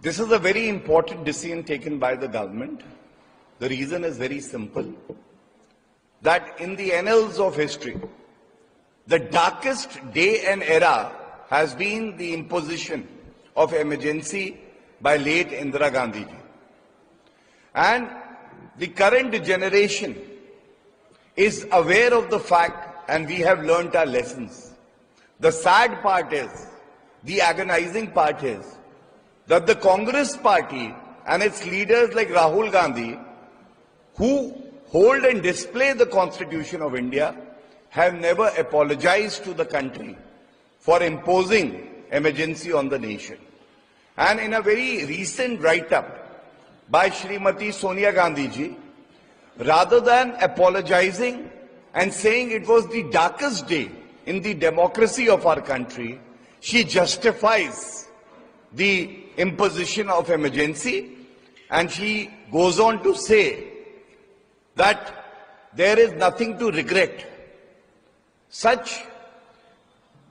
This is a very important decision taken by the government. The reason is very simple, that in the annals of history, the darkest day and era has been the imposition of emergency by late Indira Gandhi ji. And the current generation is aware of the fact, and we have learnt our lessons. The sad part is, the agonizing part is, that the Congress party and its leaders like Rahul Gandhi, who hold and display the Constitution of India, have never apologized to the country for imposing emergency on the nation. And in a very recent write-up by Srimati Sonia Gandhi ji, rather than apologizing and saying it was the darkest day in the democracy of our country, she justifies the imposition of emergency, and she goes on to say that there is nothing to regret. Such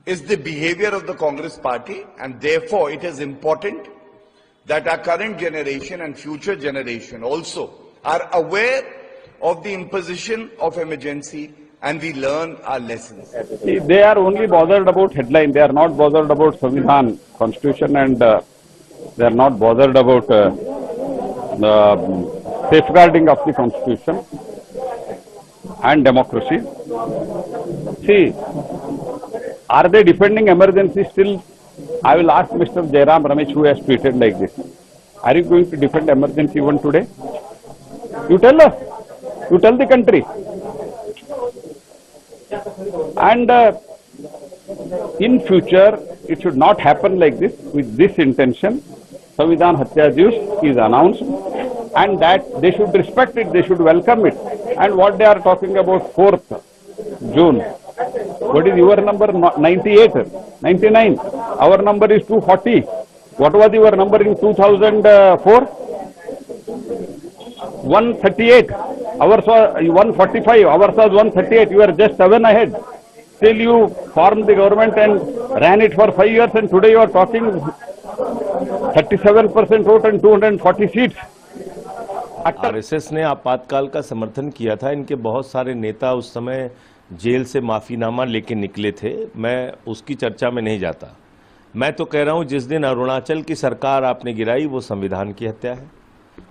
is the behavior of the Congress party, and therefore it is important that our current generation and future generation also are aware of the imposition of emergency and we learn our lessons. See, they are only bothered about headline. They are not bothered about Samvidhan, Constitution, and they are not bothered about the safeguarding of the Constitution and democracy. See, are they defending emergency still? I will ask Mr. Jairam Ramesh, who has tweeted like this. Are you going to defend emergency even today? You tell us. You tell the country. And in future, it should not happen like this. With this intention, Samvidhan Hatya Divas is announced, and that they should respect it, they should welcome it. And what they are talking about 4th June. What is your number? 98, 99. Our number is 240. What was your number in 2004? 138. Ours was 145. Ours was 138. You are just 7 ahead. Still you formed the government and ran it for 5 years, and today you are talking 37% vote and 240 seats. RSS ने आपातकाल का समर्थन किया था। इनके बहुत सारे नेता उस समय जेल से माफीनामा लेके निकले थे। मैं उसकी चर्चा में नहीं जाता। मैं तो कह रहा हूं, जिस दिन अरुणाचल की सरकार आपने गिराई वो संविधान की हत्या है।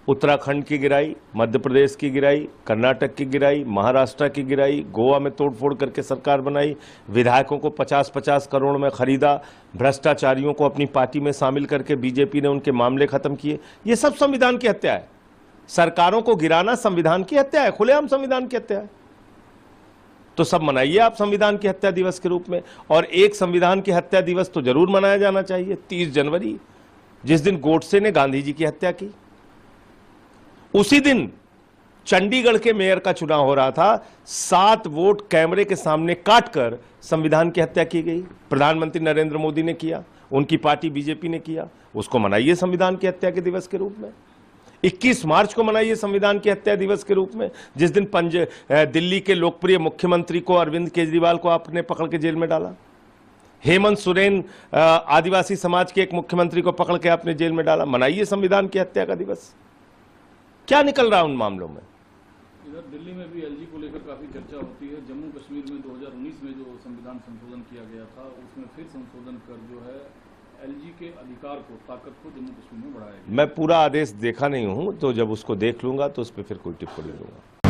उत्तराखंड की गिराई, मध्य प्रदेश की गिराई, कर्नाटक की गिराई, महाराष्ट्र की गिराई, गोवा में तोड़फोड़ करके सरकार बनाई, विधायकों को 50-50 करोड़ में खरीदा, भ्रष्टाचारियों को अपनी पार्टी में शामिल करके बीजेपी ने उनके मामले खत्म किए। ये सब संविधान की हत्या है। सरकारों को गिराना संविधान की हत्या है, खुलेआम संविधान की हत्या है। तो सब मनाइए आप संविधान की हत्या दिवस के रूप में। और एक संविधान की हत्या दिवस तो जरूर मनाया जाना चाहिए, 30 जनवरी, जिस दिन गोडसे ने गांधी जी की हत्या की। उसी दिन चंडीगढ़ के मेयर का चुनाव हो रहा था। 7 वोट कैमरे के सामने काटकर संविधान की हत्या की गई। प्रधानमंत्री नरेंद्र मोदी ने किया, उनकी पार्टी बीजेपी ने किया। उसको मनाइए संविधान की हत्या के दिवस के रूप में। 21 मार्च को मनाइए संविधान की हत्या दिवस के रूप में, जिस दिन दिल्ली के लोकप्रिय मुख्यमंत्री को, अरविंद केजरीवाल को आपने पकड़ के जेल में डाला। हेमंत सोरेन, आदिवासी समाज के एक मुख्यमंत्री को पकड़ के आपने जेल में डाला। मनाइए संविधान की हत्या का दिवस। क्या निकल रहा है उन मामलों में? इधर दिल्ली में भी एलजी को लेकर काफी चर्चा होती है। जम्मू कश्मीर में 2019 में जो संविधान संशोधन किया गया था, उसमें फिर संशोधन कर जो है एलजी के अधिकार को, ताकत को जम्मू कश्मीर में बढ़ाया गया। मैं पूरा आदेश देखा नहीं हूं, तो जब उसको देख लूंगा तो उस पर फिर कोई टिप्पणी दूंगा।